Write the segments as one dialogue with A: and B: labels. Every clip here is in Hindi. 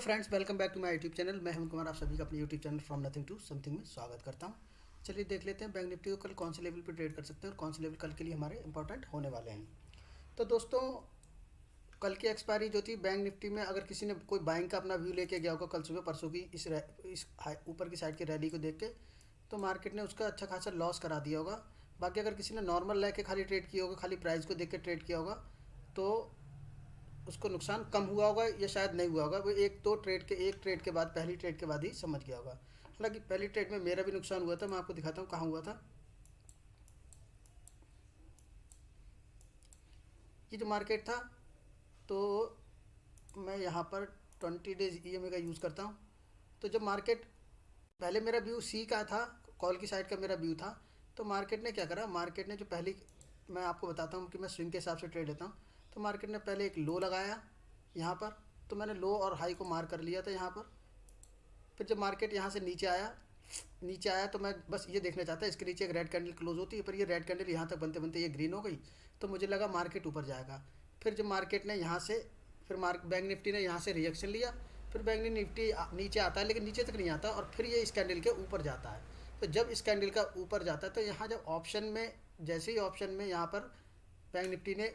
A: Friends, welcome back to my YouTube channel. मैं हेमंत कुमार, आप सभी का अपने YouTube channel from nothing to something में स्वागत करता हूं। चलिए देख लेते हैं बैंक निफ्टी को कल कौन से लेवल पर ट्रेड कर सकते हैं और कौन से लेवल कल के लिए हमारे इंपॉर्टेंट होने वाले हैं। तो दोस्तों, कल की एक्सपायरी जो थी बैंक निफ्टी में, अगर किसी ने कोई बाइंग का अपना व्यू लेके गया होगा कल सुबह परसों की इस ऊपर की साइड की रैली को देख के, तो मार्केट ने उसका अच्छा खासा लॉस करा दिया होगा। बाकी अगर किसी ने नॉर्मल लेके खाली ट्रेड किया होगा, खाली प्राइस को देख के ट्रेड किया होगा, तो उसको नुकसान कम हुआ होगा या शायद नहीं हुआ होगा। वो एक ट्रेड के बाद, पहली ट्रेड के बाद ही समझ गया होगा। हालांकि पहली ट्रेड में मेरा भी नुकसान हुआ था। मैं आपको दिखाता हूँ कहाँ हुआ था। ये जो मार्केट था, तो मैं यहाँ पर 20 डेज EMA का यूज़ करता हूँ। तो जब मार्केट, पहले मेरा व्यू सी का था, कॉल की साइड का मेरा व्यू था। तो मार्केट ने क्या करा, मार्केट ने जो पहली, मैं आपको बताता हूँ कि मैं स्विंग के हिसाब से ट्रेड लेता हूँ। तो मार्केट ने पहले एक लो लगाया यहाँ पर, तो मैंने लो और हाई को मार्क कर लिया था यहाँ पर। फिर जब मार्केट यहाँ से नीचे आया तो मैं बस ये देखना चाहता, इसके नीचे एक रेड कैंडल क्लोज होती है, पर ये रेड कैंडल यहाँ तक बनते बनते ये ग्रीन हो गई। तो मुझे लगा मार्केट ऊपर जाएगा। फिर जब मार्केट ने यहाँ से, फिर बैंक निफ्टी ने यहाँ से रिएक्शन लिया। फिर बैंक निफ्टी नीचे आता है, लेकिन नीचे तक नहीं आता, और फिर ये इस कैंडल के ऊपर जाता है। तो जब इस कैंडल का ऊपर जाता है, तो यहाँ जब ऑप्शन में, जैसे ही ऑप्शन में यहाँ पर बैंक निफ्टी ने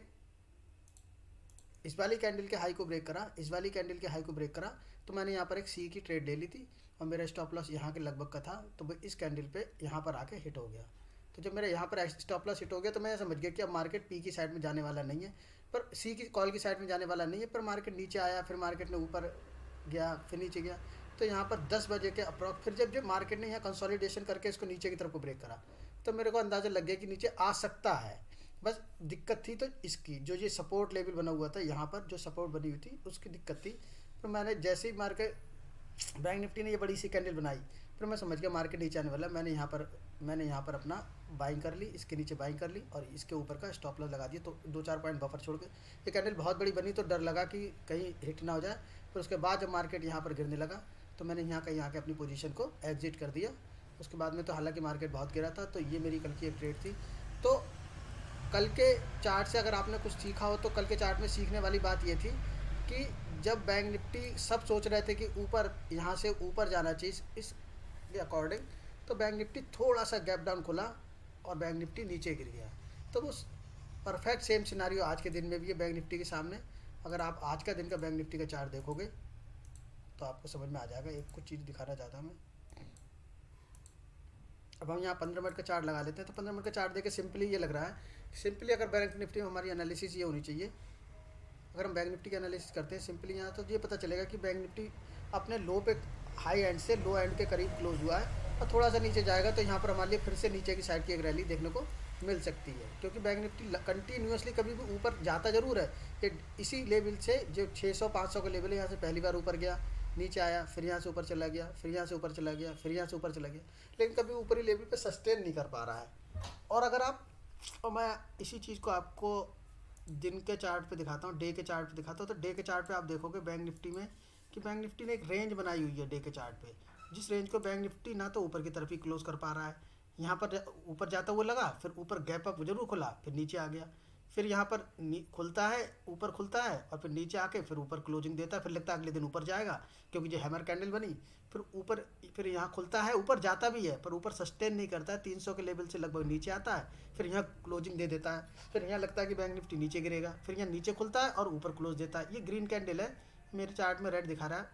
A: इस वाली कैंडल के हाई को ब्रेक करा, तो मैंने यहाँ पर एक सी की ट्रेड ले ली थी, और मेरा स्टॉप लॉस यहाँ के लगभग का था। तो वो इस कैंडल पे यहाँ पर आके हिट हो गया। तो जब मेरा यहाँ पर स्टॉप लॉस हिट हो गया, तो मैं समझ गया कि अब मार्केट पी की साइड में जाने वाला नहीं है, पर सी की कॉल की साइड में जाने वाला नहीं है। पर मार्केट नीचे आया, फिर मार्केट ने ऊपर गया, फिर नीचे गया। तो यहाँ पर 10 बजे के अप्रॉक्स, फिर जब मार्केट ने यहाँ कंसोलिडेशन करके इसको नीचे की तरफ को ब्रेक करा, तो मेरे को अंदाज़ा लग गया कि नीचे आ सकता है। बस दिक्कत थी तो इसकी, जो ये सपोर्ट लेवल बना हुआ था, यहाँ पर जो सपोर्ट बनी हुई थी, उसकी दिक्कत थी। तो मैंने जैसे ही मार्केट, बैंक निफ्टी ने ये बड़ी सी कैंडल बनाई, फिर मैं समझ गया मार्केट नीचे आने वाला। मैंने यहाँ पर अपना बाइंग कर ली, इसके नीचे बाइंग कर ली, और इसके ऊपर का स्टॉप लॉस लगा दिया। तो 2-4 पॉइंट बफर छोड़ के, ये कैंडल बहुत बड़ी बनी, तो डर लगा कि कहीं हिट ना हो जाए। फिर उसके बाद जब मार्केट यहाँ पर गिरने लगा, तो मैंने यहाँ कहीं आके अपनी पोजीशन को एग्जिट कर दिया। उसके बाद में तो हालांकि मार्केट बहुत गिरा था। तो ये मेरी कल की एक ट्रेड थी। तो कल के चार्ट से अगर आपने कुछ सीखा हो, तो कल के चार्ट में सीखने वाली बात ये थी कि जब बैंक निफ्टी, सब सोच रहे थे कि ऊपर, यहाँ से ऊपर जाना चाहिए इस अकॉर्डिंग, तो बैंक निफ्टी थोड़ा सा गैप डाउन खुला और बैंक निफ्टी नीचे गिर गया। तो वो परफेक्ट सेम सिनारियो आज के दिन में भी है बैंक निफ्टी के सामने। अगर आप आज का दिन का बैंक निफ्टी का चार्ट देखोगे, तो आपको समझ में आ जाएगा। एक कुछ चीज़ दिखाना चाहता हूँ मैं। अब हम यहाँ 15 मिनट का चार्ट लगा लेते हैं। तो 15 मिनट का चार्ट देके सिंपली ये लग रहा है, सिंपली अगर बैंक निफ्टी में हमारी एनालिसिस ये होनी चाहिए। अगर हम बैंक निफ्टी की एनालिसिस करते हैं सिंपली यहाँ, तो ये पता चलेगा कि बैंक निफ्टी अपने लो पे, हाई एंड से लो एंड के करीब क्लोज हुआ है, और थोड़ा सा नीचे जाएगा तो यहाँ पर हमारे लिए फिर से नीचे की साइड की एक रैली देखने को मिल सकती है। क्योंकि बैंक निफ्टी कंटिन्यूसली कभी भी ऊपर जाता ज़रूर है, कि इसी लेवल से जो 600-500 का लेवल है, यहाँ से पहली बार ऊपर गया, नीचे आया, फिर यहाँ से ऊपर चला गया, फिर यहाँ से ऊपर चला गया, फिर यहाँ से ऊपर चला गया, लेकिन कभी ऊपरी लेवल पे सस्टेन नहीं कर पा रहा है। और अगर आप, और मैं इसी चीज़ को आपको दिन के चार्ट पे दिखाता हूँ, डे के चार्ट पे दिखाता हूँ। तो डे के चार्ट पे आप देखोगे बैंक निफ्टी में कि बैंक निफ्टी ने एक रेंज बनाई हुई है डे के चार्ट पे, जिस रेंज को बैंक निफ्टी ना तो ऊपर की तरफ ही क्लोज कर पा रहा है। यहाँ पर ऊपर जाता हुआ लगा, फिर ऊपर गैप अप जरूर खुला, फिर नीचे आ गया, फिर यहाँ पर खुलता है, ऊपर खुलता है, और फिर नीचे आके फिर ऊपर क्लोजिंग देता है। फिर लगता है अगले दिन ऊपर जाएगा, क्योंकि जो हैमर कैंडल बनी, फिर ऊपर, फिर यहाँ खुलता है, ऊपर जाता भी है, पर ऊपर सस्टेन नहीं करता है, 300 के लेवल से लगभग नीचे आता है, फिर यहाँ क्लोजिंग दे देता है। फिर यहाँ लगता है कि बैंक निफ्टी नीचे गिरेगा, फिर यहाँ नीचे खुलता है और ऊपर क्लोज देता है। ये ग्रीन कैंडल है, मेरे चार्ट में रेड दिखा रहा है।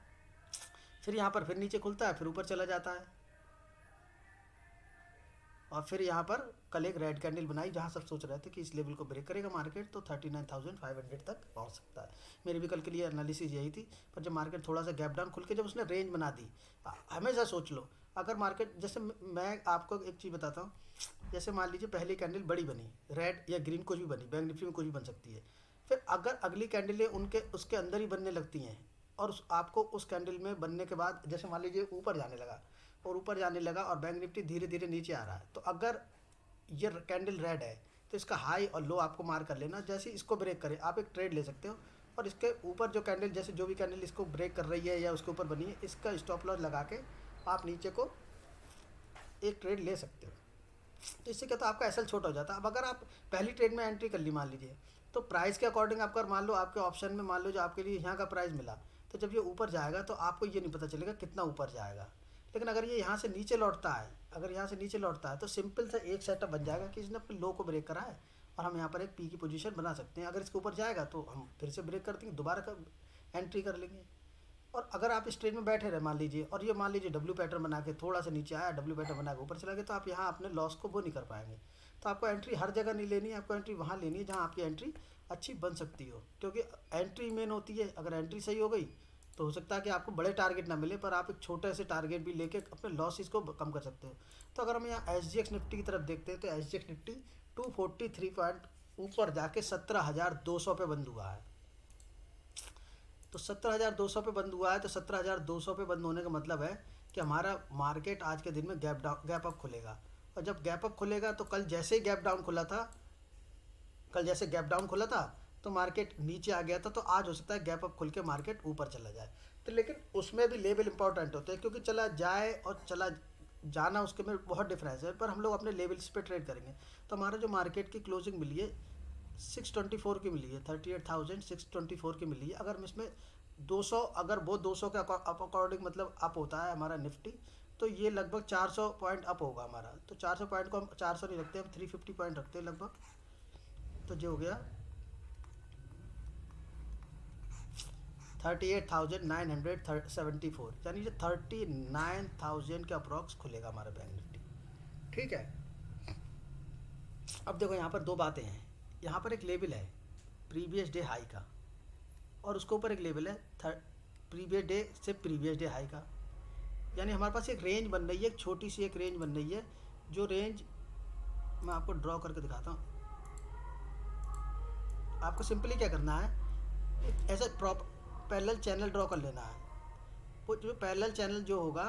A: फिर यहाँ पर फिर नीचे खुलता है, फिर ऊपर चला जाता है, और फिर यहाँ पर कल एक रेड कैंडल बनाई, जहाँ सब सोच रहे थे कि इस लेवल को ब्रेक करेगा मार्केट, तो 39,500 तक पहुँच सकता है। मेरी भी कल के लिए एनालिसिस यही थी। पर जब मार्केट थोड़ा सा गैप डाउन खुल के जब उसने रेंज बना दी, हमेशा सोच लो, अगर मार्केट, जैसे मैं आपको एक चीज़ बताता हूँ, जैसे मान लीजिए पहली कैंडल बड़ी बनी, रेड या ग्रीन कुछ भी बनी, बैंक निफ्टी में कुछ भी बन सकती है। फिर अगर अगली कैंडलें उनके उसके अंदर ही बनने लगती हैं, और आपको उस कैंडल में बनने के बाद, जैसे मान लीजिए ऊपर जाने लगा, और बैंक निफ्टी धीरे धीरे नीचे आ रहा है, तो अगर ये कैंडल रेड है, तो इसका हाई और लो आपको मार्क कर लेना। जैसे इसको ब्रेक करे, आप एक ट्रेड ले सकते हो, और इसके ऊपर जो कैंडल, जैसे जो भी कैंडल इसको ब्रेक कर रही है या उसके ऊपर बनी है, इसका स्टॉप लॉस लगा के आप नीचे को एक ट्रेड ले सकते हो। तो इससे क्या, तो आपका एसएल छोटा हो जाता है। अब अगर आप पहली ट्रेड में एंट्री कर ली मान लीजिए, तो प्राइस के अकॉर्डिंग आपका, मान लो आपके ऑप्शन में, मान लो जो आपके लिए यहाँ का प्राइस मिला, तो जब ये ऊपर जाएगा तो आपको ये नहीं पता चलेगा कितना ऊपर जाएगा। लेकिन अगर ये यहाँ से नीचे लौटता है, अगर यहाँ से नीचे लौटता है तो सिंपल सा एक सेटअप बन जाएगा कि इसने अपने लो को ब्रेक करा है और हम यहाँ पर एक पी की पोजीशन बना सकते हैं। अगर इसके ऊपर जाएगा तो हम फिर से ब्रेक कर देंगे, दोबारा एंट्री कर लेंगे। और अगर आप इस ट्रेड में बैठे रहे मान लीजिए, और ये मान लीजिए डब्ल्यू पैटर्न बना के थोड़ा सा नीचे आया, डब्ल्यू पैटर्न बना के ऊपर चला गया, तो आप यहाँ अपने लॉस को वो नहीं कर पाएंगे। तो आपको एंट्री हर जगह नहीं लेनी है, आपको एंट्री वहाँ लेनी है जहाँ आपकी एंट्री अच्छी बन सकती हो, क्योंकि एंट्री मेन होती है। अगर एंट्री सही हो गई तो हो सकता है कि आपको बड़े टारगेट ना मिले, पर आप एक छोटे से टारगेट भी लेके अपने लॉसेस को कम कर सकते हो। तो अगर हम यहाँ SGX निफ्टी की तरफ देखते हैं तो SGX निफ्टी 243 पॉइंट ऊपर जाके 17,200 पे बंद हुआ है। तो 17,200 पे बंद हुआ है, तो 17,200 पे बंद होने का मतलब है कि हमारा मार्केट आज के दिन में गैप अप खुलेगा। और जब गैप अप खुलेगा तो कल जैसे ही गैप डाउन खुला था, कल जैसे गैप डाउन खुला था तो मार्केट नीचे आ गया था, तो आज हो सकता है गैप अप खुल के मार्केट ऊपर चला जाए। तो लेकिन उसमें भी लेवल इंपॉर्टेंट होते हैं, क्योंकि चला जाए और चला जाना उसके में बहुत डिफरेंस है, पर हम लोग अपने लेवल्स पे ट्रेड करेंगे। तो हमारा जो मार्केट की क्लोजिंग मिली है 624 की मिली है, 38,624 की मिली है। अगर हम इसमें 200, अगर वो 200 के अकॉर्डिंग मतलब अप होता है हमारा निफ्टी, तो ये लगभग 400 पॉइंट अप होगा हमारा। तो 400 पॉइंट को हम 400 नहीं रखते, हम 350 पॉइंट रखते हैं लगभग। तो जो हो गया 38,974, यानी जो 39,000 के अप्रॉक्स खुलेगा हमारा बैंक निफ्टी। ठीक है, अब देखो यहाँ पर दो बातें हैं। यहाँ पर एक लेवल है प्रीवियस डे हाई का, और उसके ऊपर एक लेवल है प्रीवियस डे से प्रीवियस डे हाई का। यानी हमारे पास एक रेंज बन रही है, एक छोटी सी एक रेंज बन रही है। जो रेंज मैं आपको ड्रॉ करके दिखाता हूँ। आपको सिंपली क्या करना है, ऐसा पैरेलल चैनल ड्रॉ कर लेना है। वो जो पैरेलल चैनल जो होगा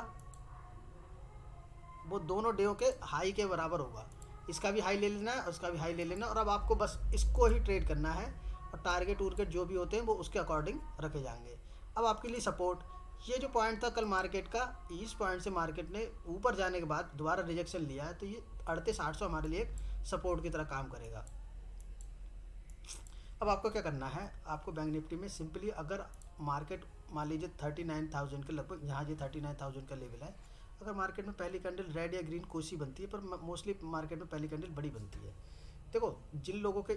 A: वो दोनों डेओ के हाई के बराबर होगा। इसका भी हाई ले लेना है, उसका भी हाई ले लेना। और अब आपको बस इसको ही ट्रेड करना है, और टारगेट उर्गेट जो भी होते हैं वो उसके अकॉर्डिंग रखे जाएंगे। अब आपके लिए सपोर्ट, ये जो पॉइंट था कल मार्केट का, इस पॉइंट से मार्केट ने ऊपर जाने के बाद दोबारा रिजेक्शन लिया है, तो ये 38,800 हमारे लिए एक सपोर्ट की तरह काम करेगा। अब आपको क्या करना है, आपको बैंक निफ्टी में सिंपली अगर मार्केट मान लीजिए 39,000 के लगभग, यहाँ ये 39,000 का लेवल है, अगर मार्केट में पहली कैंडल रेड या ग्रीन कोई सी बनती है, पर मोस्टली मार्केट में पहली कैंडल बड़ी बनती है। देखो जिन लोगों के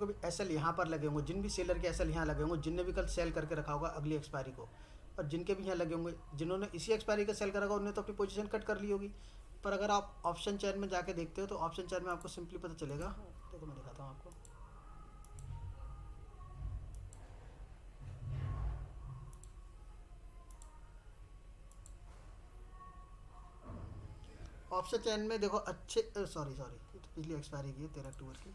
A: भी एसएल यहाँ पर लगे होंगे, जिन भी सेलर के एसएल यहाँ लगे होंगे, जिनने भी कल सेल करके रखा होगा अगली एक्सपायरी को, और जिनके भी यहाँ लगे होंगे, जिन्होंने इसी एक्सपायरी का सेल करा होगा उन्होंने तो अपनी पोजीशन कट कर ली होगी। पर अगर आप ऑप्शन चेन में जाके देखते हो तो ऑप्शन चेन में आपको सिंपली पता चलेगा। देखो मैं दिखाता हूँ आपको, ऑप्शन चेन में देखो अच्छे सॉरी तो पिछली एक्सपायरी की है 13 अक्टूबर की।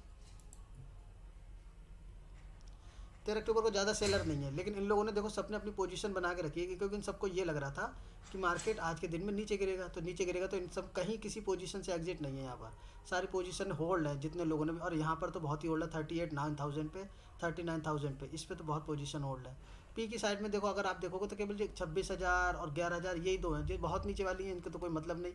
A: 13 अक्टूबर को ज़्यादा सेलर नहीं है, लेकिन इन लोगों ने देखो सबने अपनी पोजीशन बना के रखी है, क्योंकि इन सबको ये लग रहा था कि मार्केट आज के दिन में नीचे गिरेगा, तो नीचे गिरेगा तो इन सब कहीं किसी पोजीशन से एग्जिट नहीं है। यहाँ पर सारी पोजीशन होल्ड है जितने लोगों ने भी, और यहाँ पर तो बहुत ही होल्ड है 38,900 पे, 39,000 पे, इस पर तो बहुत पोजीशन होल्ड है। पी की साइड में देखो, अगर आप देखोगे तो केवल 26,000 और 11,000 यही दो हैं जो बहुत नीचे वाली हैं, इनका तो कोई मतलब नहीं।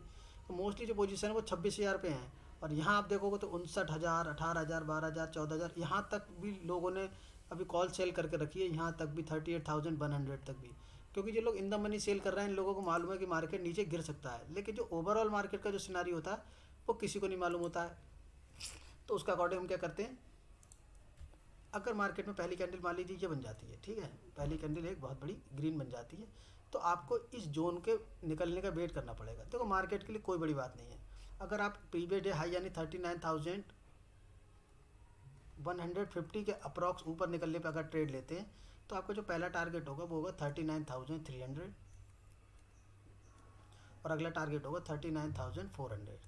A: तो मोस्टली जो पोजीशन है वो 26,000 पे हैं। और यहाँ आप देखोगे तो 59,000, 18,000, 12,000, 14,000, यहाँ तक भी लोगों ने अभी कॉल सेल करके रखी है, यहाँ तक भी 38,100 तक भी। क्योंकि जो लोग इन द मनी सेल कर रहे हैं, इन लोगों को मालूम है कि मार्केट नीचे गिर सकता है, लेकिन जो ओवरऑल मार्केट का जो सिनारी होता है वो किसी को नहीं मालूम होता है। तो उसका अकॉर्डिंग हम क्या करते हैं, अगर मार्केट में पहली कैंडल मान लीजिए ये बन जाती है, ठीक है, पहली कैंडल एक बहुत बड़ी ग्रीन बन जाती है, तो आपको इस जोन के निकलने का वेट करना पड़ेगा। देखो मार्केट के लिए कोई बड़ी बात नहीं है, अगर आप प्रीवियस डे हाई यानी 39,150 के अप्रॉक्स ऊपर निकलने पर अगर ट्रेड लेते हैं, तो आपका जो पहला टारगेट होगा वो होगा 39,300, और अगला टारगेट होगा 39,400।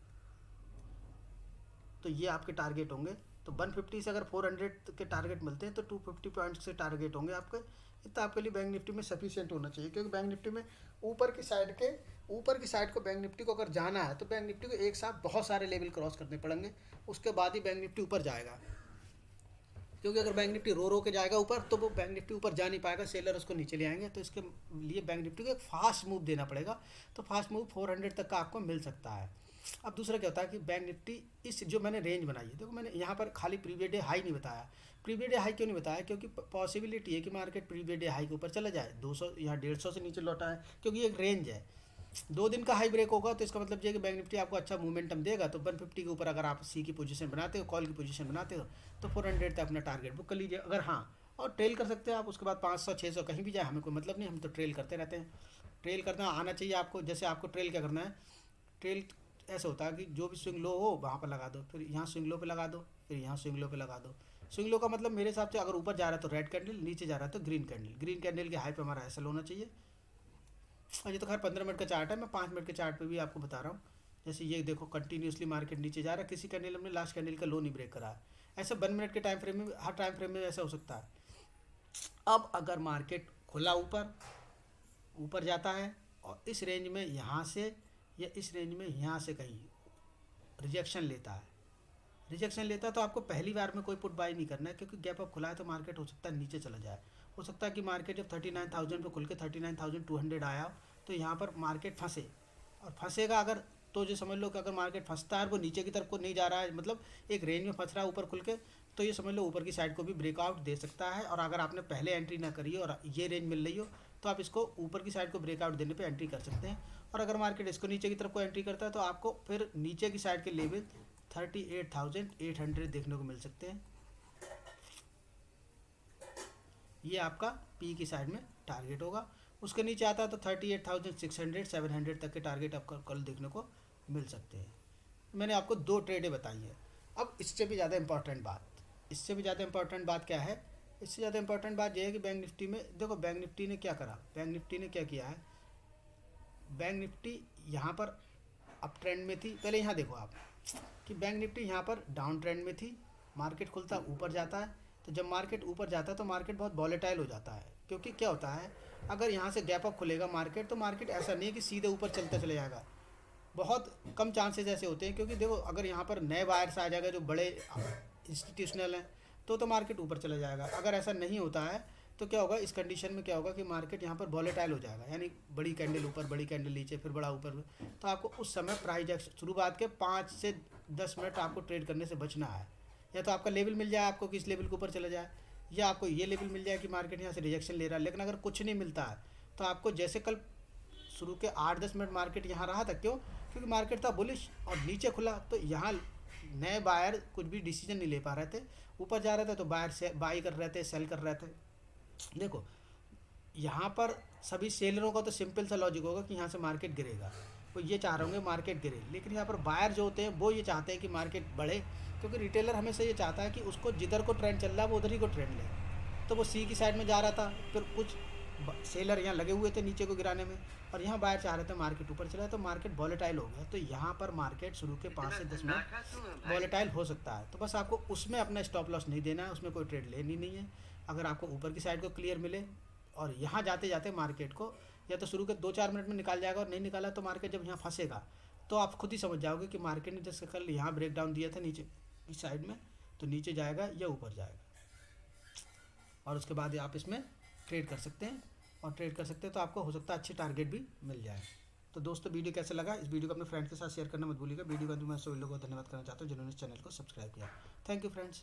A: तो ये आपके टारगेट होंगे। तो 150 से अगर 400 के टारगेट मिलते हैं तो 250 पॉइंट्स से टारगेट होंगे आपके। इतना आपके लिए बैंक निफ्टी में सफिशिएंट होना चाहिए, क्योंकि बैंक निफ्टी में ऊपर की साइड को बैंक निफ्टी को अगर जाना है तो बैंक निफ्टी को एक साथ बहुत सारे लेवल क्रॉस करने पड़ेंगे, उसके बाद ही बैंक निफ्टी ऊपर जाएगा। क्योंकि अगर बैंक निफ्टी रो के जाएगा ऊपर तो वो बैंक निफ्टी ऊपर जा नहीं पाएगा, सेलर उसको नीचे ले आएंगे। तो इसके लिए बैंक निफ्टी को एक फास्ट मूव देना पड़ेगा। तो फास्ट मूव 400 तक का आपको मिल सकता है। अब दूसरा क्या होता है कि बैंक निफ्टी इस जो मैंने रेंज बनाई है, देखो मैंने यहाँ पर खाली प्रीवियस डे हाई नहीं बताया। प्रीवियस डे हाई क्यों नहीं बताया? क्योंकि पॉसिबिलिटी है कि मार्केट प्रीवियस डे हाई के ऊपर चला जाए, 200 या 150 से नीचे लौटा है, क्योंकि एक रेंज है। 2 दिन का हाई ब्रेक होगा तो इसका मतलब ये है कि बैंक निफ्टी आपको अच्छा मोमेंटम देगा। तो 150 के ऊपर अगर आप सी की पोजीशन बनाते हो, कॉल की पोजीशन बनाते हो, तो 400 तक अपना टारगेट बुक कर लीजिए। अगर हाँ, और ट्रेल कर सकते हैं आप, उसके बाद 500 600 कहीं भी जाए हमें कोई मतलब नहीं, हम तो ट्रेल करते रहते हैं। ट्रेल करना आना चाहिए आपको। जैसे आपको ट्रेल क्या करना है, ट्रेल ऐसा होता है कि जो भी स्विंग लो हो वहाँ पर लगा दो, फिर यहाँ स्विंग लो पे लगा दो, फिर यहाँ स्विंग लो पे लगा दो। स्विंग लो का मतलब मेरे हिसाब से अगर ऊपर जा रहा है तो रेड कैंडल, नीचे जा रहा है तो ग्रीन कैंडल। ग्रीन कैंडल के हाई पे हमारा ऐसा होना चाहिए। और ये तो खैर 15 मिनट का चार्ट है, मैं 5 मिनट के चार्ट पे भी आपको बता रहा हूँ। जैसे ये देखो कंटिन्यूसली मार्केट नीचे जा रहा है, किसी कैंडल हमने लास्ट कैंडल का लो नहीं ब्रेक करा है। ऐसे 1 मिनट के टाइम फ्रेम में, हर टाइम फ्रेम में ऐसा हो सकता है। अब अगर मार्केट खुला ऊपर ऊपर जाता है और इस रेंज में यहाँ से या इस रेंज में यहाँ से कहीं रिजेक्शन लेता है, रिजेक्शन लेता है, तो आपको पहली बार में कोई पुट बाई नहीं करना है, क्योंकि गैप अप खुला है तो मार्केट हो सकता है नीचे चला जाए। हो सकता है कि मार्केट जब 39,000 पे खुल के 39,200 आया हो, तो यहाँ पर मार्केट फंसे, और फंसेगा अगर, तो जो समझ लो कि अगर मार्केट फंसता है वो नीचे की तरफ को नहीं जा रहा है, मतलब एक रेंज में फंस रहा है ऊपर खुल के, तो ये समझ लो ऊपर की साइड को भी ब्रेकआउट दे सकता है। और अगर आपने पहले एंट्री ना करी हो और ये रेंज मिल रही हो, तो आप इसको ऊपर की साइड को ब्रेकआउट देने पे एंट्री कर सकते हैं। और अगर मार्केट इसको नीचे की तरफ को एंट्री करता है, तो आपको फिर नीचे की साइड के लेवल 38,800 देखने को मिल सकते हैं। ये आपका पी की साइड में टारगेट होगा। उसके नीचे आता है तो 38,600 700 तक के टारगेट आपको कल देखने को मिल सकते हैं। मैंने आपको 2 ट्रेडें बताई है। अब इससे भी ज़्यादा इंपॉर्टेंट बात, इससे भी ज़्यादा इंपॉर्टेंट बात क्या है? इससे ज़्यादा इंपॉर्टेंट बात यह है कि बैंक निफ्टी में देखो, बैंक निफ्टी ने क्या करा, बैंक निफ्टी ने क्या किया है, बैंक निफ्टी यहाँ पर अप ट्रेंड में थी। पहले यहाँ देखो आप कि बैंक निफ्टी यहाँ पर डाउन ट्रेंड में थी, मार्केट खुलता ऊपर जाता है। तो जब मार्केट ऊपर जाता है तो मार्केट बहुत वॉलेटाइल हो जाता है, क्योंकि क्या होता है, अगर यहाँ से गैप अप खुलेगा मार्केट, तो मार्केट ऐसा नहीं है कि सीधे ऊपर चलता चले जाएगा। बहुत कम चांसेस ऐसे होते हैं, क्योंकि देखो अगर यहाँ पर नए बायर्स आ जाएगा जो बड़े इंस्टीट्यूशनल हैं, तो मार्केट ऊपर चला जाएगा। अगर ऐसा नहीं होता है तो क्या होगा, इस कंडीशन में क्या होगा कि मार्केट यहाँ पर वॉलेटाइल हो जाएगा, यानी बड़ी कैंडल ऊपर, बड़ी कैंडल नीचे, फिर बड़ा ऊपर। तो आपको उस समय प्राइस एक्शन शुरुआत के 5 से 10 मिनट आपको ट्रेड करने से बचना है। या तो आपका लेवल मिल जाए आपको कि इस लेवल के ऊपर चला जाए, या आपको ये लेवल मिल जाए कि मार्केट यहाँ से रिजेक्शन ले रहा है। लेकिन अगर कुछ नहीं मिलता है तो आपको, जैसे कल शुरू के 8-10 मिनट मार्केट यहाँ रहा था, क्यों? क्योंकि मार्केट था बुलिश और नीचे खुला, तो यहाँ नए बायर कुछ भी डिसीजन नहीं ले पा रहे थे। ऊपर जा रहे थे तो बायर से बाई कर रहे थे, सेल कर रहे थे। देखो यहाँ पर सभी सेलरों का तो सिंपल सा लॉजिक होगा कि यहाँ से मार्केट गिरेगा, वो ये चाह रहे होंगे मार्केट गिरे। लेकिन यहाँ पर बायर जो होते हैं वो ये चाहते हैं कि मार्केट बढ़े, क्योंकि रिटेलर हमेशा ये चाहता है कि उसको जिधर को ट्रेंड चल रहा है वो उधर ही को ट्रेंड ले। तो वो सी की साइड में जा रहा था, फिर कुछ सेलर यहाँ लगे हुए थे नीचे को गिराने में, और यहाँ बायर चाह रहे थे मार्केट ऊपर चला, तो मार्केट वॉलेटाइल हो गया। तो यहाँ पर मार्केट शुरू के 5 से 10 मिनट वॉलेटाइल हो सकता है। तो बस आपको उसमें अपना स्टॉप लॉस नहीं देना है, उसमें कोई ट्रेड लेनी नहीं है। अगर आपको ऊपर की साइड को क्लियर मिले और यहाँ जाते जाते मार्केट को या तो शुरू के 2-4 मिनट में निकाल जाएगा, और नहीं निकाला तो मार्केट जब यहाँ फंसेगा तो आप खुद ही समझ जाओगे कि मार्केट ने जैसे कल यहाँ ब्रेक डाउन दिया था नीचे इस साइड में, तो नीचे जाएगा या ऊपर जाएगा, और उसके बाद आप इसमें ट्रेड कर सकते हैं। और ट्रेड कर सकते हैं तो आपको हो सकता है अच्छे टारगेट भी मिल जाए। तो दोस्तों वीडियो कैसा लगा, इस वीडियो को अपने फ्रेंड के साथ शेयर करना मत भूलिएगा। वीडियो का मैं सभी लोगों को धन्यवाद करना चाहता हूँ जिन्होंने इस चैनल को सब्सक्राइब किया। Thank you friends.